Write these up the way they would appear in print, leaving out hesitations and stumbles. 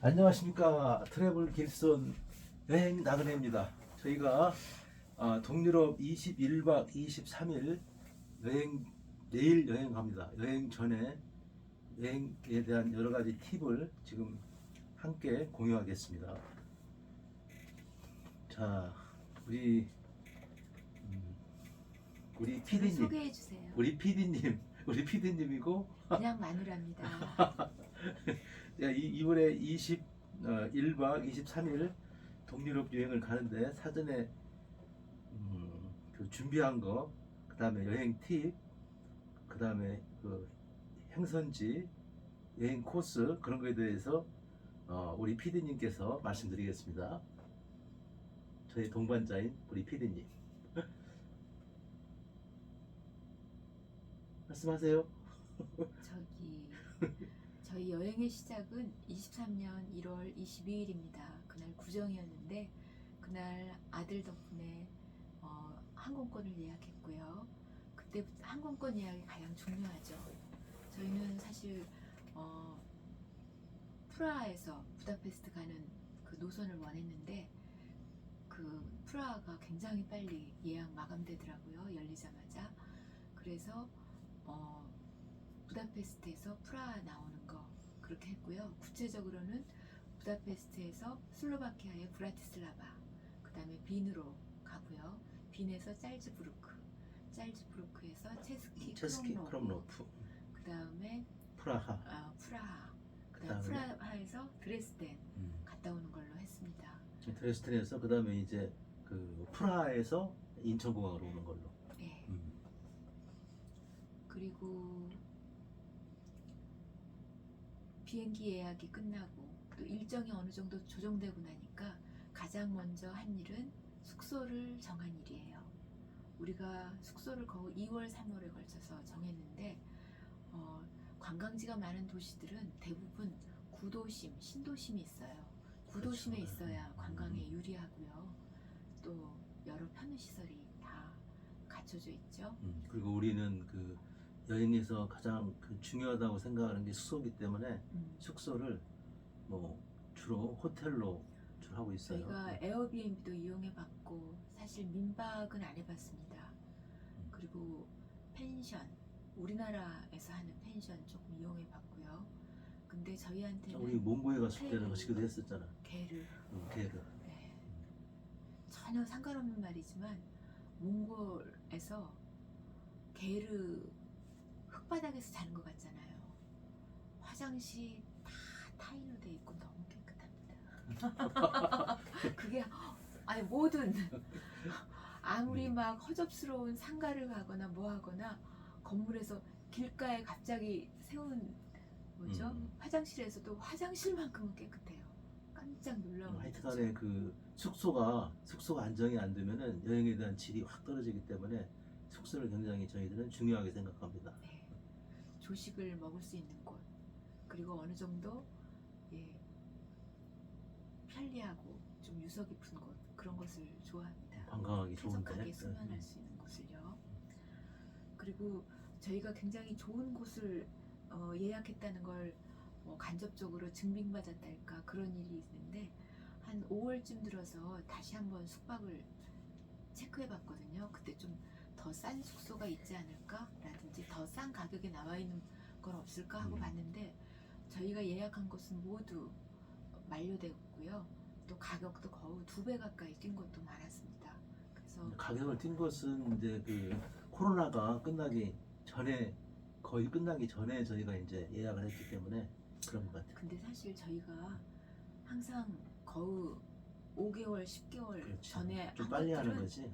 안녕하십니까. 트래블 길son 여행 나그네입니다. 저희가 동유럽 21박 23일 여행, 내일 여행 갑니다. 여행 전에 여행에 대한 여러 가지 팁을 지금 함께 공유하겠습니다. 자, 우리 우리 저를 PD님, 소개해 주세요. 우리 PD님이고 그냥 마누라입니다. 이번에 1박 23일 동유럽 여행을 가는데 사전에 그 준비한 거, 그 다음에 여행 팁, 그 다음에 그 행선지, 여행 코스 그런 거에 대해서 우리 PD님께서 말씀드리겠습니다. 저희 동반자인 우리 PD님 말씀하세요. 저희 여행의 시작은 23년 1월 22일입니다. 그날 구정이었는데 그날 아들 덕분에 항공권을 예약했고요. 그때부터 항공권 예약이 가장 중요하죠. 저희는 사실 프라하에서 부다페스트 가는 그 노선을 원했는데 그 프라하가 굉장히 빨리 예약 마감되더라고요. 열리자마자. 그래서 부다페스트에서 프라하 나오는 거 그렇게 했고요. 구체적으로는 부다페스트에서 슬로바키아의 브라티슬라바, 그 다음에 빈으로 가고요. 빈에서 짤즈부르크에서 체스키 크롬로프, 그 다음에 프라하, 그 다음에 프라하에서 드레스덴 갔다 오는 걸로 했습니다. 드레스덴에서 그 다음에 이제 그 프라하에서 인천공항으로 오는 걸로. 네. 그리고 비행기 예약이 끝나고 또 일정이 어느 정도 조정되고 나니까 가장 먼저 한 일은 숙소를 정한 일이에요. 우리가 숙소를 거의 2월, 3월에 걸쳐서 정했는데 관광지가 많은 도시들은 대부분 구도심, 신도심이 있어요. 구도심에 그렇죠. 있어야 관광에 유리하고요. 또 여러 편의시설이 다 갖춰져 있죠. 그리고 우리는 그 여행에서 가장 그 중요하다고 생각하는 게 숙소이기 때문에 숙소를 뭐 주로 호텔로 주로 하고 있어요. 저희가 에어비앤비도 이용해 봤고 사실 민박은 안 해봤습니다. 그리고 펜션, 우리나라에서 하는 펜션 조금 이용해 봤고요. 근데 저희한테는 우리 몽고에 갔을 때는 그식도 했었잖아. 게르. 네. 전혀 상관없는 말이지만 몽골에서 게르 흙바닥에서 자는 것 같잖아요. 화장실 다 타일로 돼 있고 너무 깨끗합니다. 그게 모든 아무리 막 허접스러운 상가를 가거나 뭐 하거나 건물에서 길가에 갑자기 세운 화장실에서도 화장실만큼은 깨끗해요. 깜짝 놀라운. 하여튼간에 그 숙소가 안정이 안 되면은 여행에 대한 질이 확 떨어지기 때문에 숙소를 굉장히 저희들은 중요하게 생각합니다. 네. 조식을 먹을 수 있는 곳, 그리고 어느 정도 편리하고 좀 유서 깊은 곳, 그런 것을 좋아합니다. 관광하기 좋은데 쾌적하게 숙면할 수 있는 곳을요. 그리고 저희가 굉장히 좋은 곳을 예약했다는 걸 간접적으로 증빙받았달까 그런 일이 있는데 한 5월쯤 들어서 다시 한번 숙박을 체크해 봤거든요. 그때 좀 더 싼 숙소가 있지 않을까 라든지 더 싼 가격에 나와 있는 건 없을까 하고 봤는데 저희가 예약한 곳은 모두 만료되었고요. 또 가격도 거의 2배 가까이 뛴 것도 많았습니다. 그래서 가격을 뛴 것은 이제 그 코로나가 끝나기 전에 거의 끝나기 전에 저희가 이제 예약을 했기 때문에 그런 것 같아요. 근데 사실 저희가 항상 거의 5개월, 10개월 그렇지. 전에 좀 한 빨리 하는 것들은 거지.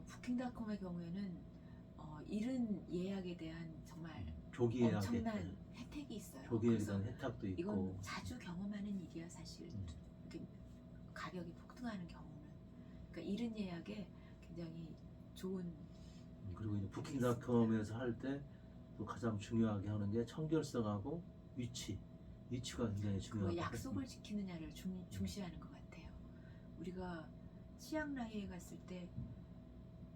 부킹닷컴의 경우에는 이른 예약에 대한 정말 조기 예약에 엄청난 혜택이 있어요. 조기 예약에 그래서 대한 혜택도 있고. 이건 자주 경험하는 일이야 사실. 이렇게 가격이 폭등하는 경우는. 그러니까 이른 예약에 굉장히 좋은. 그리고 이제 부킹닷컴에서 할 때 또 가장 중요하게 하는 게 청결성하고 위치가 굉장히 그 중요하고. 약속을 지키느냐를 중시하는 것 같아요. 우리가 치앙라이에 갔을 때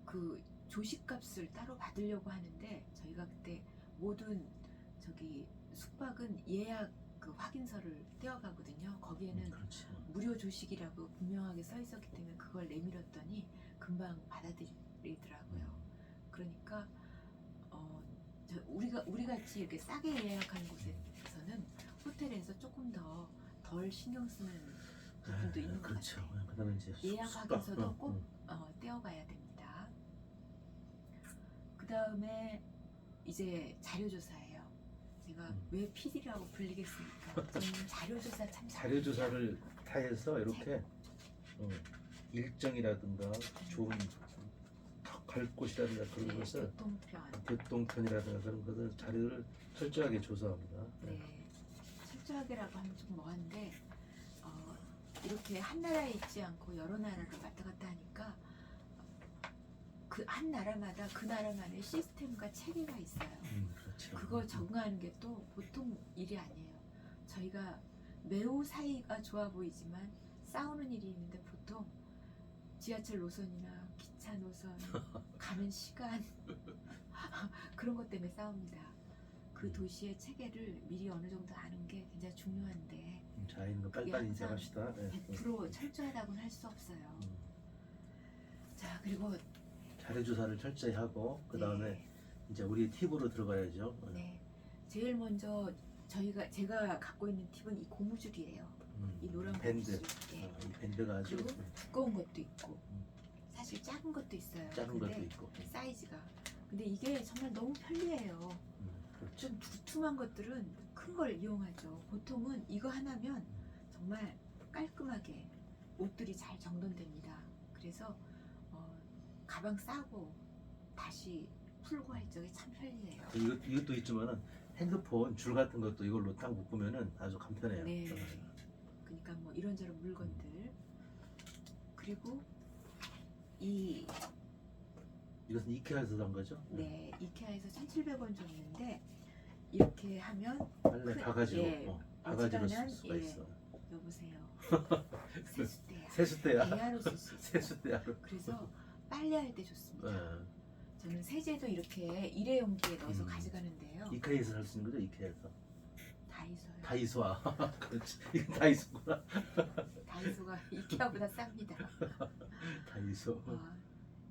그 조식값을 따로 받으려고 하는데 저희가 그때 모든 숙박은 예약 그 확인서를 떼어가거든요. 거기에는 그렇지. 무료 조식이라고 분명하게 써 있었기 때문에 그걸 내밀었더니 금방 받아들이더라고요. 그러니까 우리 같이 이렇게 싸게 예약한 곳에서는 호텔에서 조금 더 덜 신경 쓰는 부분도 있는 것 그렇죠. 같아요. 그다음에 이제 예약하면서도 꼭 떼어가야 됩니다. 그 다음에 이제 자료조사예요. 제가 왜 PD라고 불리겠습니까? 저는 자료조사 참 자료조사를 다 해서 이렇게 일정이라든가 좋은 갈 곳이라든가 그런 네, 것을 교통편. 그런 것을 자료를 철저하게 조사합니다. 네, 철저하게라고 하면 좀 뭐한데 이렇게 한 나라에 있지 않고 여러 나라를 왔다 갔다 하니까 그 한 나라마다 그 나라만의 시스템과 체계가 있어요. 그렇죠. 그거 적응하는 게 또 보통 일이 아니에요. 저희가 매우 사이가 좋아 보이지만 싸우는 일이 있는데 보통 지하철 노선이나 기차 노선, 가는 시간 그런 것 때문에 싸웁니다. 그 도시의 체계를 미리 어느 정도 아는 게 굉장히 중요한데 자, 있는 거 빨리빨리 인쇄합시다. 100% 철저하다고는 할 수 없어요. 자, 그리고 자료조사를 철저히 하고 그 다음에 네. 이제 우리 팁으로 들어가야죠. 네, 제일 먼저 제가 갖고 있는 팁은 이 고무줄이에요. 이 노란 밴드. 고무줄. 네. 이 밴드가 아주 그리고 두꺼운 것도 있고 사실 작은 것도 있어요. 작은 근데 것도 있고. 사이즈가. 근데 이게 정말 너무 편리해요. 그렇죠. 좀 두툼한 것들은 큰 걸 이용하죠. 보통은 이거 하나면 정말 깔끔하게 옷들이 잘 정돈됩니다. 그래서 가방 싸고 다시 풀고 할 적에 참 편리해요. 이것도 있지만은 핸드폰 줄 같은 것도 이걸로 딱 묶으면은 아주 간편해요. 네. 그러니까 뭐 이런저런 물건들. 그리고 이것은 이케아에서 산 거죠? 네, 이케아에서 1,700원 줬는데 이렇게 하면 빨래 바가지로 예, 바가지로 쓸 어지간한, 수가 있어. 여보세요. 세숫대야. 세숫대야. 대야로 쓸 수 있어요. 세숫대야로. 그래서 빨래할 때 좋습니다. 네. 저는 세제도 이렇게 일회용기에 넣어서 음. 가져가는데요. 이케아에서 살 수 있는 거죠? 이케아에서. 다이소요. 다이소아. 그렇지. 이건 다이소구나. 다이소가 이케아보다 쌉니다. 다이소.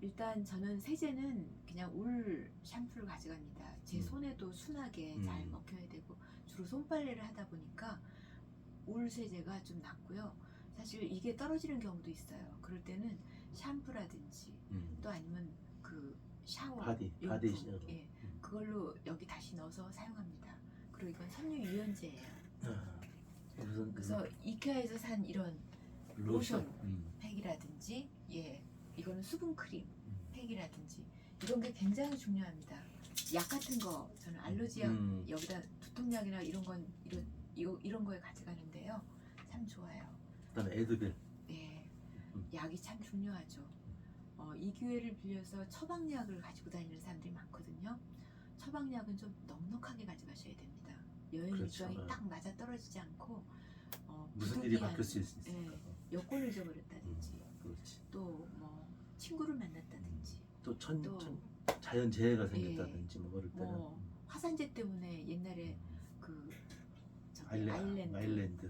일단 저는 세제는 그냥 울 샴푸를 가져갑니다. 제 손에도 순하게 잘 먹혀야 되고 주로 손빨래를 하다 보니까 울 세제가 좀 낫고요. 사실 이게 떨어지는 경우도 있어요. 그럴 때는 샴푸라든지 또 아니면 그 샤워 바디 용품, 예, 그걸로 여기 다시 넣어서 사용합니다. 그리고 이건 섬유 유연제예요. 그래서 이케아에서 산 이런 로션 팩이라든지, 이거는 수분 크림 팩이라든지 이런 게 굉장히 중요합니다. 약 같은 거 저는 알러지약 여기다 두통약이나 이런 거에 가져가는데요. 참 좋아요. 그다음에 에드빌. 네, 약이 참 중요하죠. 이 기회를 빌려서 처방약을 가지고 다니는 사람들이 많거든요. 처방약은 좀 넉넉하게 가져가셔야 됩니다. 여행 그렇죠. 일정이 딱 맞아 떨어지지 않고 무슨 일이 바뀔 수 있으니까. 여권을 잊어버렸다든지 그렇지. 또 뭐 친구를 만났다든지 또 자연 재해가 생겼다든지 뭐 그럴 때는 화산재 때문에 옛날에 그 저기 아일랜드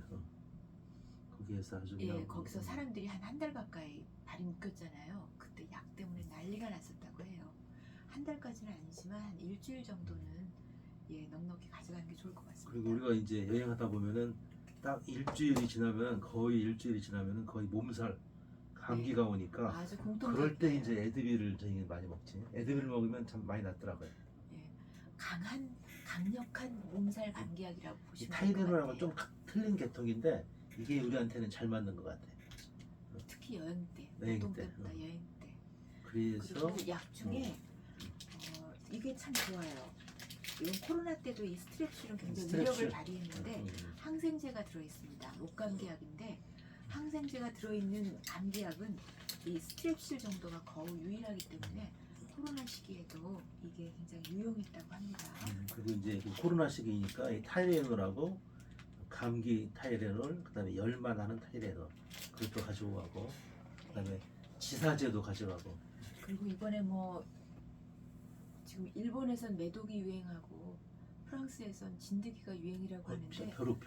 거기에서 아주 그냥 거기서 사람들이 한 달 가까이 발이 묶였잖아요. 그때 약 때문에 난리가 났었다고 해요. 한 달까지는 아니지만 한 일주일 정도는 넉넉히 가져가는 게 좋을 것 같습니다. 그리고 우리가 이제 여행하다 보면은 딱 일주일이 지나면 거의 몸살 감기가 오니까 아주 공통적이에요. 그럴 때 이제 에드빌을 저희 많이 먹지. 에드빌 먹으면 참 많이 낫더라고요. 강력한 몸살 감기약이라고 보시면 타이레놀하고 좀 틀린 계통인데 이게 우리한테는 잘 맞는 것 같아요. 특히 여행 여행 때보다 여행 때. 그래서 그리고 약 중에 이게 참 좋아요. 이건 코로나 때도 이 스트랩실은 굉장히 위력을 발휘했는데 항생제가 들어있습니다. 목감기약인데 항생제가 들어있는 감기약은 이 스트랩실 정도가 거의 유일하기 때문에 코로나 시기에도 이게 굉장히 유용했다고 합니다. 그리고 이제 코로나 시기니까 이 타이레놀하고 감기 타이레놀, 그다음에 열만 하는 타이레놀 그것도 가지고 가고, 그다음에 지사제도 가져가고. 그리고 이번에 뭐 지금 일본에선 메독이 유행하고 프랑스에선 진드기가 유행이라고 하는데 벼룩.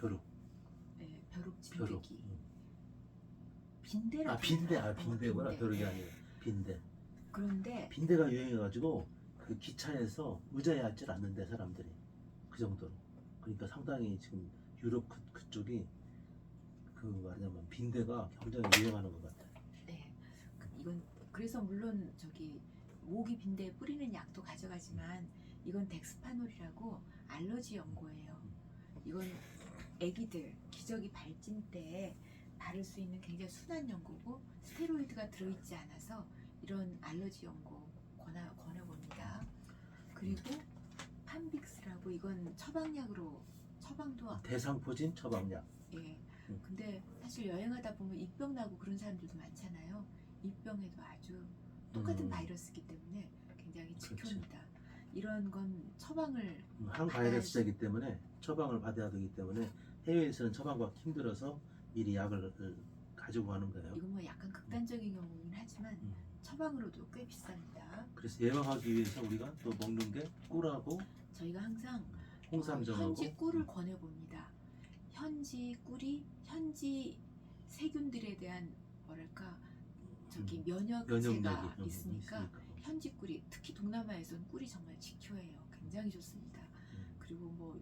벼룩 벼룩. 진드기. 빈대라고. 빈대구나. 빈대. 벼룩이 아니에요. 빈대. 그런데 빈대가 유행해가지고 그 기차에서 의자에 앉질 않는데 사람들이 그 정도로. 그러니까 상당히 지금 유럽 그쪽이 그 말하자면 빈대가 굉장히 유행하는 것 같아요. 네, 이건 그래서 물론 저기 모기 빈대에 뿌리는 약도 가져가지만 이건 덱스파놀이라고 알러지 연고예요. 이건 아기들 기저귀 발진 때 바를 수 있는 굉장히 순한 연고고 스테로이드가 들어있지 않아서 이런 알러지 연고 권해봅니다. 그리고 판빅스라고 이건 처방약으로 처방도 대상포진 처방약. 예. 근데 사실 여행하다 보면 입병 나고 그런 사람들도 많잖아요. 입병에도 아주 똑같은 바이러스이기 때문에 굉장히 그렇지. 지켜입니다. 이런 건 처방을 항바이러스이기 때문에 처방을 받아야 되기 때문에 해외에서는 처방받기 힘들어서 미리 약을 가지고 가는 거예요. 이건 뭐 약간 극단적인 경우긴 하지만 처방으로도 꽤 비쌉니다. 그래서 예방하기 위해서 우리가 또 먹는 게 꿀하고 저희가 항상 홍삼정하고 현지 꿀을 권해봅니다. 현지 꿀이 현지 세균들에 대한 뭐랄까 저기 면역체가 면역력이 있으니까 현지 꿀이 특히 동남아에서는 꿀이 정말 지켜예요. 굉장히 좋습니다. 그리고 뭐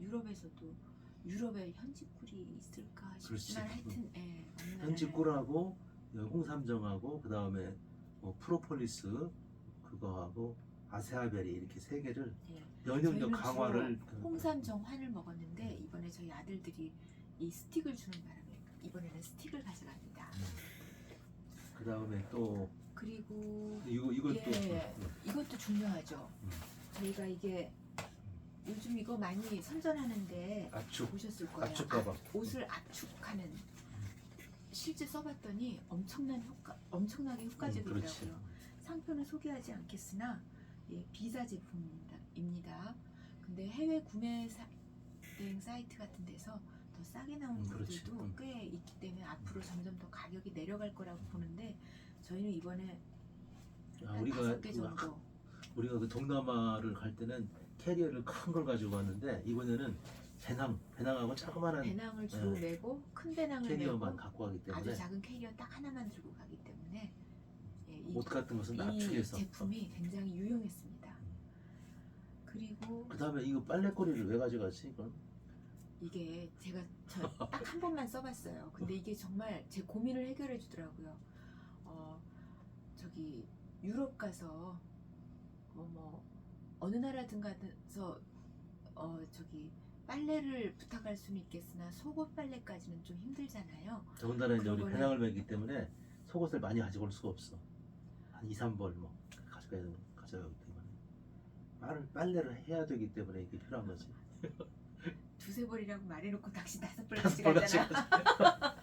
유럽에 현지 꿀이 있을까 싶지만 하여튼 예, 어느 현지 나라는 꿀하고 홍삼정하고 그 다음에 뭐 프로폴리스 그거하고 아세아베리 이렇게 세 개를 예, 면역력 저희는 강화를 주로 홍삼정환을 먹었는데 이번에 저희 아들들이 이 스틱을 주는 바람에 이번에는 스틱을 가져갑니다. 그 다음에 또 그리고 이것도 이것도 중요하죠. 저희가 이게 요즘 이거 많이 선전하는데 압축 보셨을 거예요. 압축 가방. 옷을 압축하는 실제 써봤더니 엄청나게 효과적이더라고요. 그렇지. 상표는 소개하지 않겠으나 예, 비사 제품입니다. 근데 해외 구매 대행 사이트 같은 데서 더 싸게 나오는 그렇지. 것들도 꽤 있기 때문에 앞으로 점점 더 가격이 내려갈 거라고 보는데 저희는 이번에 한 우리가 5개 정도 우리가 그 동남아를 갈 때는 캐리어를 큰 걸 가지고 왔는데 이번에는 배낭하고 자그마한 배낭을 주로 메고 큰 배낭을 캐리어만 메고 갖고 가기 때문에 아주 작은 캐리어 딱 하나만 들고 가기 때문에 예, 옷 같은 것은 이 압축해서. 제품이 굉장히 유용했습니다. 그리고 그 다음에 이거 빨래거리를 왜 가져갔지 이건? 이게 제가 딱 한 번만 써봤어요. 근데 이게 정말 제 고민을 해결해 주더라고요. 저기 유럽 가서 뭐 어느 나라든 가서 저기 빨래를 부탁할 수는 있겠으나 속옷 빨래까지는 좀 힘들잖아요. 더군다나 이제 우리 그거는- 배낭을 메기 때문에 속옷을 많이 가지고 올 수가 없어. 한 2, 3벌 뭐 가져가기 때문에 빨래를 해야 되기 때문에 이게 필요한 거지. 두세 벌이라고 말해놓고 당신 5벌 5벌 가져가잖아.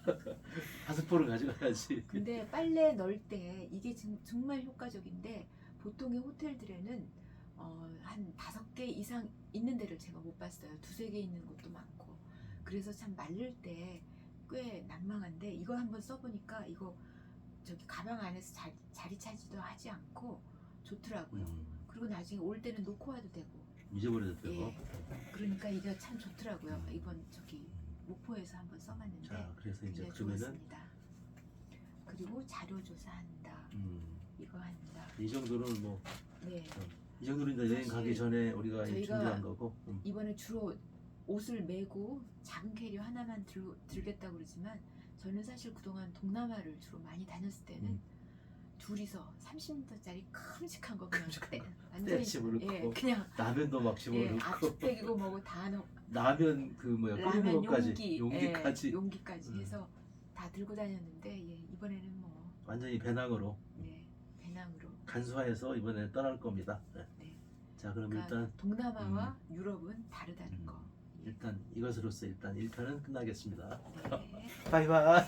5벌을 가져가야지. 근데 빨래 넣을 때 이게 정말 효과적인데 보통의 호텔들에는 한 5개 이상 있는 데를 제가 못 봤어요. 2-3개 있는 곳도 많고. 그래서 참 말릴 때 꽤 난망한데 이거 한번 써보니까 이거 저기 가방 안에서 자리 차지도 하지 않고 좋더라고요. 그리고 나중에 올 때는 놓고 와도 되고. 잊어버려도 되고. 예. 그러니까 이게 참 좋더라고요. 이번 저기 목포에서 한번 써봤는데 자, 그래서 이제 굉장히 그러면은 좋았습니다. 그리고 자료 조사한다. 이거 한다. 이 정도는 뭐 네. 이 정도는 이제 여행 가기 사실 전에 우리가 저희가 준비한 거고. 이번에 주로 옷을 메고 작은 캐리어 하나만 들겠다고 그러지만 저는 사실 그동안 동남아를 주로 많이 다녔을 때는 둘이서 30m짜리 큼직한 거 그냥 때 집어넣고 예, 그냥 라면도 막 집어넣고 압축팩이고 뭐고 다 넣고 라면 그 뭐야 끓이는 라면 것까지 용기까지 용기까지 해서 다 들고 다녔는데 예, 이번에는 뭐 완전히 배낭으로 네, 배낭으로 간소화해서 이번에 떠날 겁니다. 네. 네. 자 그럼 그러니까 일단 동남아와 유럽은 다르다는 거. 일단 이것으로서 일단 1편은 끝나겠습니다. 네. 바이바이.